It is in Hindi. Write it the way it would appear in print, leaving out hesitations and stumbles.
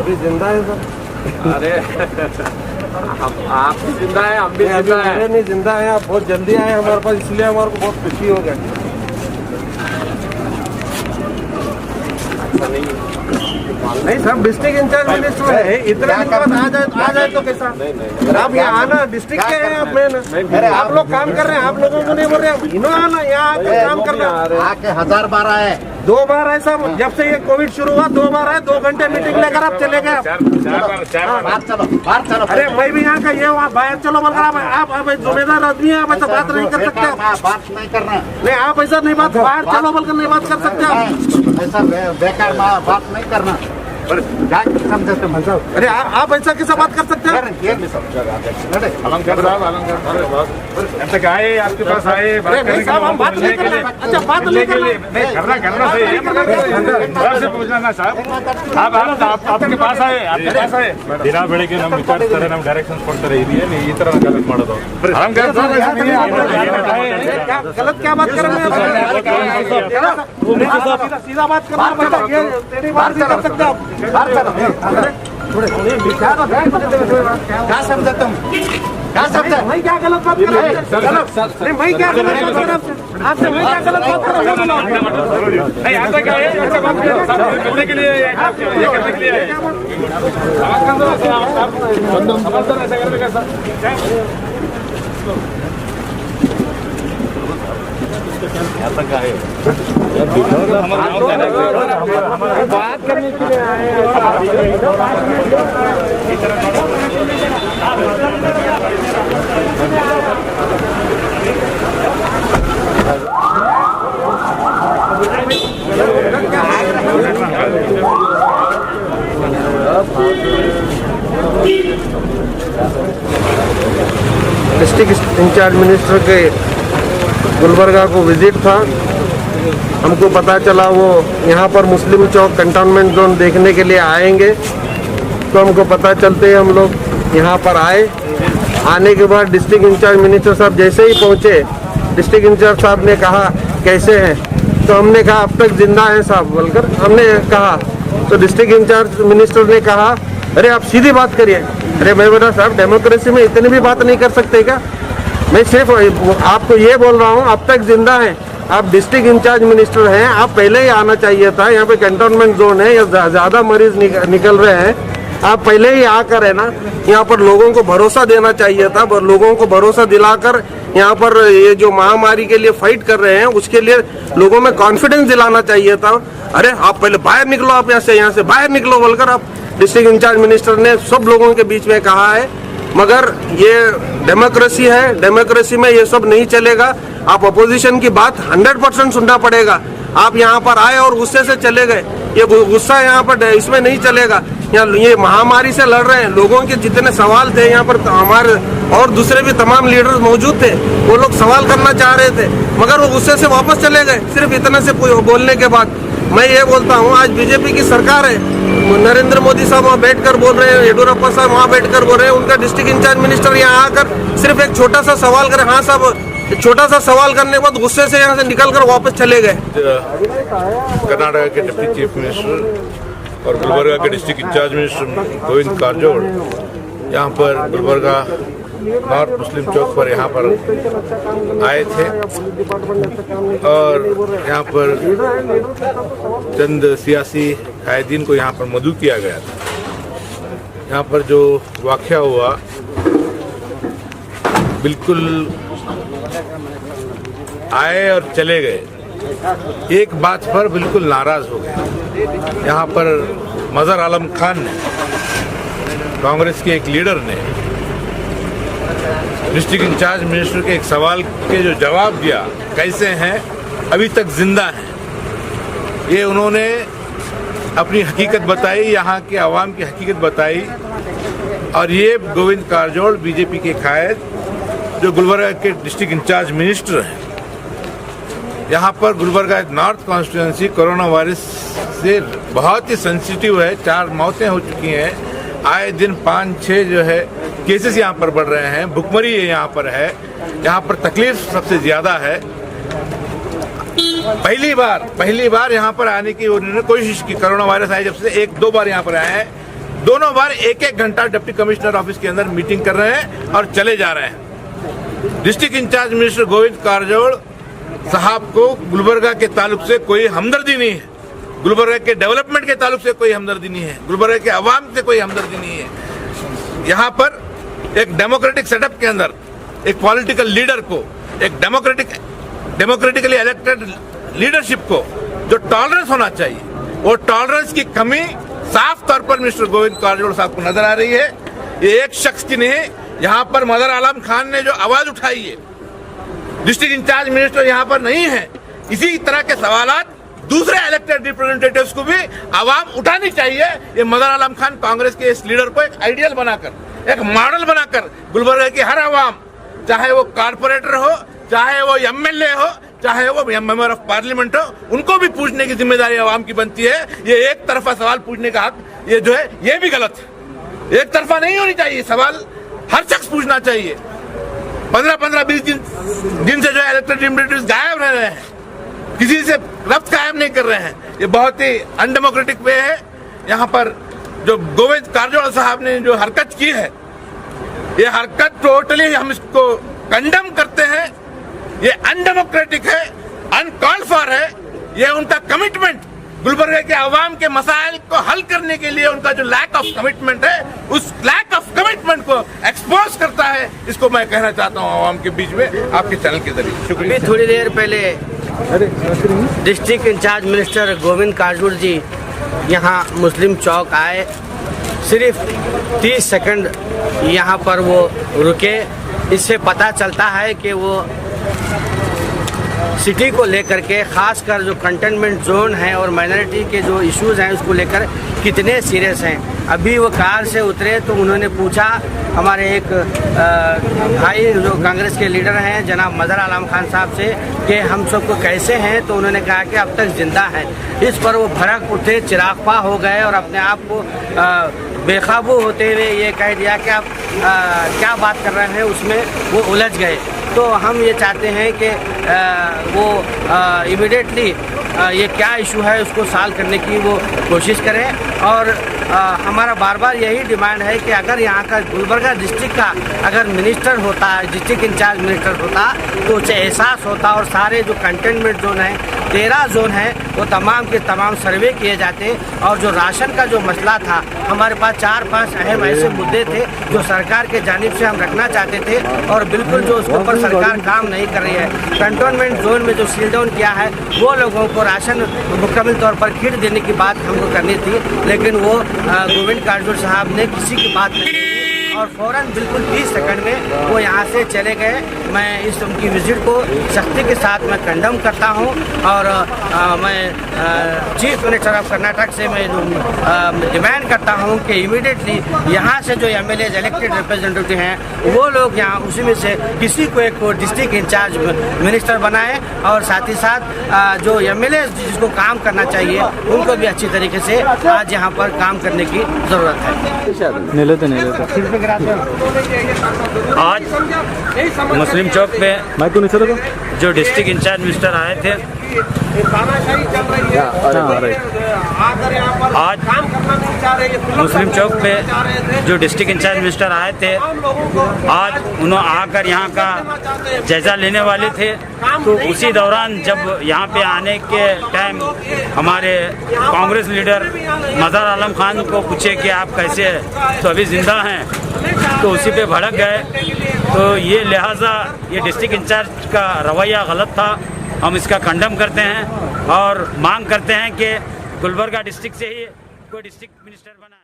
अभी जिंदा है सर। अरे आप भी जिंदा है, हम भी जिंदा है। नहीं जिंदा है, आप बहुत जल्दी आए हमारे पास, इसलिए हमारे को बहुत खुशी हो गया। नहीं सब डिस्ट्रिक्ट इंचार्ज मिनिस्टर है, इतने दिन बाद आ जाए तो कैसा? आप यहाँ आना, डिस्ट्रिक्ट के हैं आप, मेन आप लोग काम कर रहे हैं, आप लोगों को नहीं बोल रहे, इन्होंने आना यहाँ आके काम करना। आके 1000 बार आए, 2 बार ऐसा, जब से ये कोविड शुरू हुआ 2 बार आए, 2 घंटे मीटिंग लेकर आप चले गए। बाहर चलो। अरे मैं भी यहाँ का ये हुआ, बाहर चलो बोलकर आप जिम्मेदार आदमी है, आप ऐसा बात नहीं कर सकते। बात नहीं करना, नहीं आप ऐसा नहीं बात, बाहर चलो बोलकर नहीं बात कर सकते आप। ऐसा बेकार बात नहीं करना। क्या समझे तुम? अरे आप ऐसा कैसा बात कर सकते हैं? अलंकार साहब, अलंकार साहब आए, आपके पास आए, हम बात नहीं कर रहे। अच्छा बात नहीं कर रहे, करना सही है, मगर पूछना ना साहब, आप आपके पास आए, ದಿನ ಬೆಳಿಗ್ಗೆ ನಮ್ಗೆ ವಿಚಾರಿಸ್ತಾರೆ, ನಮ್ಗೆ ಡೈರೆಕ್ಷನ್ಸ್ ಕೊಡ್ತಾರೆ, ಇದೆಯೇನು ಈ ತರ ಗಲತ್ ಮಾಡೋದು? अलंकार साहब गलत क्या बात कर रहे हैं? सीधा बात करना, बात नहीं कर सकते आप। क्या समझे तुम? क्या समझे? मैं क्या गलत बात कर रहा हूँ? मैं क्या गलत बात कर रहा हूँ? आपसे मैं क्या गलत बात कर रहा हूँ? नहीं आता क्या है, ऐसा बात करने के लिए, ये करने के लिए ऐसा करने का सर बात करने के लिए आए। डिस्ट्रिक्ट इंचार्ज मिनिस्टर के गुलबर्गा को विजिट था। हमको पता चला वो यहाँ पर मुस्लिम चौक कंटोनमेंट जोन देखने के लिए आएंगे, तो हमको पता चलते ही हम लोग यहाँ पर आए। आने के बाद डिस्ट्रिक्ट इंचार्ज मिनिस्टर साहब जैसे ही पहुँचे, डिस्ट्रिक्ट इंचार्ज साहब ने कहा कैसे हैं, तो हमने कहा अब तक जिंदा हैं साहब बोलकर हमने कहा। तो डिस्ट्रिक्ट इंचार्ज मिनिस्टर ने कहा अरे आप सीधी बात करिए। अरे मैं बोला साहब डेमोक्रेसी में इतनी भी बात नहीं कर सकते क्या? मैं सिर्फ आपको ये बोल रहा हूँ आप तक जिंदा हैं, आप डिस्ट्रिक्ट इंचार्ज मिनिस्टर हैं, आप पहले ही आना चाहिए था। यहाँ पे कंटोनमेंट जोन है, या ज़्यादा मरीज निकल रहे हैं, आप पहले ही आकर है ना यहाँ पर लोगों को भरोसा देना चाहिए था। लोगों को भरोसा दिलाकर यहाँ पर ये जो महामारी के लिए फाइट कर रहे हैं उसके लिए लोगों में कॉन्फिडेंस दिलाना चाहिए था। अरे आप पहले बाहर निकलो, आप यहाँ से बाहर निकलो बोलकर आप डिस्ट्रिक्ट इंचार्ज मिनिस्टर ने सब लोगों के बीच में कहा है। मगर ये डेमोक्रेसी है, डेमोक्रेसी में ये सब नहीं चलेगा। आप अपोजिशन की बात 100% सुनना पड़ेगा। आप यहाँ पर आए और गुस्से से चले गए, ये गुस्सा यहाँ पर इसमें नहीं चलेगा। यहाँ ये महामारी से लड़ रहे हैं, लोगों के जितने सवाल थे यहाँ पर हमारे और दूसरे भी तमाम लीडर्स मौजूद थे, वो लोग सवाल करना चाह रहे थे मगर वो गुस्से से वापस चले गए सिर्फ इतने से बोलने के बाद। मैं ये बोलता हूँ आज बीजेपी की सरकार है, नरेंद्र मोदी साहब वहाँ बैठकर बोल रहे हैं, येडियुरप्पा साहब वहाँ बैठकर बोल रहे हैं, उनका डिस्ट्रिक्ट इंचार्ज मिनिस्टर यहाँ आकर सिर्फ एक छोटा सा सवाल करे, हाँ साहब छोटा सा सवाल करने के बाद गुस्से से यहाँ से निकलकर वापस चले गए। कर्नाटक के डिप्टी चीफ मिनिस्टर और गुलबर्गा के डिस्ट्रिक्ट इंचार्ज मिनिस्टर गोविंद कारजोड़ यहाँ पर गुलबर्गा नॉर्थ मुस्लिम चौक पर यहाँ पर आए थे और यहाँ पर चंद सियासी कायदीन को यहाँ पर मदऊ किया गया था। यहाँ पर जो वाक़या हुआ बिल्कुल आए और चले गए, एक बात पर बिल्कुल नाराज हो गए। यहाँ पर मजहर आलम खान ने, कांग्रेस के एक लीडर ने डिस्ट्रिक्ट इंचार्ज मिनिस्टर के एक सवाल के जो जवाब दिया, कैसे हैं, अभी तक जिंदा हैं, ये उन्होंने अपनी हकीकत बताई, यहाँ के अवाम की हकीकत बताई। और ये गोविंद कारजोड़ बीजेपी के कायद जो गुलबर्गा के डिस्ट्रिक्ट इंचार्ज मिनिस्टर हैं, यहाँ पर Gulbarga north constituency corona virus से बहुत ही सेंसिटिव है। 4 मौतें हो चुकी हैं, आए दिन 5-6 जो है केसेस यहाँ पर बढ़ रहे हैं, भुखमरी यहाँ पर है, यहाँ पर तकलीफ सबसे ज़्यादा है। पहली बार यहाँ पर आने की उन्होंने कोशिश की, कोरोना वायरस आए जब से 1-2 बार यहाँ पर आए हैं, दोनों बार एक एक घंटा डिप्टी कमिश्नर ऑफिस के अंदर मीटिंग कर रहे हैं और चले जा रहे हैं। District in charge minister Govind Karjol साहब को गुलबर्गा के ताल्लुक से कोई हमदर्दी नहीं है, गुलबर्गा के डेवलपमेंट के ताल्लुक से कोई हमदर्दी नहीं है, गुलबर्गा के अवाम से कोई हमदर्दी नहीं है। यहाँ पर एक डेमोक्रेटिक सेटअप के अंदर एक पॉलिटिकल लीडर को, एक डेमोक्रेटिकली इलेक्टेड लीडरशिप को जो टॉलरेंस होना चाहिए, वो टॉलरेंस की कमी साफ तौर पर मिस्टर गोविंद कारजोल साहब को नजर आ रही है। ये एक शख्स की नहीं, यहाँ पर मदर आलम खान ने जो आवाज उठाई है, डिस्ट्रिक्ट इंचार्ज मिनिस्टर यहाँ पर नहीं है, इसी तरह के सवालात दूसरे इलेक्टेड रिप्रेजेंटेटिव्स को भी आवाम उठानी चाहिए। ये मदर आलम खान कांग्रेस के इस लीडर को एक आइडियल बनाकर, एक मॉडल बनाकर गुलबर्गा की हर आवाम, चाहे वो कारपोरेटर हो, चाहे वो एमएलए हो, चाहे वो मेंबर ऑफ पार्लियामेंट हो, उनको भी पूछने की जिम्मेदारी आवाम की बनती है। ये एक तरफा सवाल पूछने का हक ये जो है ये भी गलत है, एक तरफा नहीं होनी चाहिए। सवाल हर शख्स पूछना चाहिए। 15-20 दिन से जो इलेक्टेड रिप्रेजेंटेटिव्स गायब रह रहे हैं, किसी से रब्त कायम नहीं कर रहे हैं, ये बहुत ही अनडेमोक्रेटिक वे है। यहाँ पर जो गोविंद कारजोल साहब ने जो हरकत की है, ये हरकत टोटली हम इसको कंडेम करते हैं। ये अनडेमोक्रेटिक है, अनकॉल्ड फॉर है। ये उनका कमिटमेंट गुलबर्गा के आवाम के मसाइल को हल करने के लिए उनका जो लैक ऑफ कमिटमेंट है, उस लैक ऑफ कमिटमेंट को एक्सपोज करता है। इसको मैं कहना चाहता हूँ आवाम के बीच में आपके चैनल के जरिए। शुक्रिया। थोड़ी देर पहले district in charge minister Govind Karjol ji यहाँ मुस्लिम चौक आए, सिर्फ 30 सेकंड यहाँ पर वो रुके। इससे पता चलता है कि वो सिटी को लेकर के, खासकर जो कंटेनमेंट जोन है और माइनॉरिटी के जो इश्यूज हैं उसको लेकर कितने सीरियस हैं। अभी वो कार से उतरे तो उन्होंने पूछा हमारे एक भाई जो कांग्रेस के लीडर हैं जनाब मदर आलम खान साहब से कि हम सबको कैसे हैं, तो उन्होंने कहा कि अब तक जिंदा हैं। इस पर वो भड़क उठे, चिरागपा हो गए और अपने आप को बेकाबू होते हुए ये कह दिया कि आप क्या बात कर रहे हैं, उसमें वो उलझ गए। तो हम ये चाहते हैं कि वो इमीडिएटली ये क्या इशू है उसको सॉल्व करने की वो कोशिश करें। और हमारा बार बार यही डिमांड है कि अगर यहाँ का गुलबर्गा डिस्ट्रिक्ट का अगर मिनिस्टर होता, डिस्ट्रिक्ट इंचार्ज मिनिस्टर होता, तो उसे एहसास होता और सारे जो कंटेनमेंट जोन है, 13 जोन है, वो तमाम के तमाम सर्वे किए जाते। और जो राशन का जो मसला था, हमारे पास 4-5 अहम ऐसे मुद्दे थे जो सरकार के जानिब से हम रखना चाहते थे और बिल्कुल जो उसके ऊपर सरकार काम नहीं कर रही है। कंटेनमेंट जोन में जो सील डाउन किया है, वो लोगों को राशन मुकम्मल तौर पर किट देने की बात हमको करनी थी, लेकिन वो गोविंद कारजोल साहब ने किसी की बात नहीं की और फौरन बिल्कुल 30 सेकंड में वो यहाँ से चले गए। मैं इस उनकी विजिट को सख्ती के साथ मैं कंडम करता हूँ और मैं चीफ मिनिस्टर ऑफ कर्नाटक से मैं डिमांड करता हूँ कि इमीडिएटली यहाँ से जो एमएलए इलेक्टेड रिप्रेजेंटेटिव हैं वो लोग यहाँ उसी में से किसी को एक डिस्ट्रिक्ट इंचार्ज मिनिस्टर बनाएं और साथ ही साथ जो एमएलए जिसको काम करना चाहिए उनको भी अच्छी तरीके से आज यहाँ पर काम करने की ज़रूरत है। आज मुस्लिम चौक पे जो डिस्ट्रिक्ट इंचार्ज मिनिस्टर आए थे, आज मुस्लिम चौक पे जो डिस्ट्रिक्ट इंचार्ज मिनिस्टर आए थे, आज उन्होंने आकर यहाँ का जायजा लेने वाले थे। तो उसी दौरान जब यहाँ पे आने के टाइम हमारे कांग्रेस लीडर मदर आलम खान को पूछे कि आप कैसे हैं, तो अभी ज़िंदा हैं, तो उसी पे भड़क गए। तो ये लिहाजा ये डिस्ट्रिक्ट इंचार्ज का रवैया गलत था, हम इसका खंडन करते हैं और मांग करते हैं कि गुलबर्गा डिस्ट्रिक्ट से ही कोई डिस्ट्रिक्ट मिनिस्टर बनाए।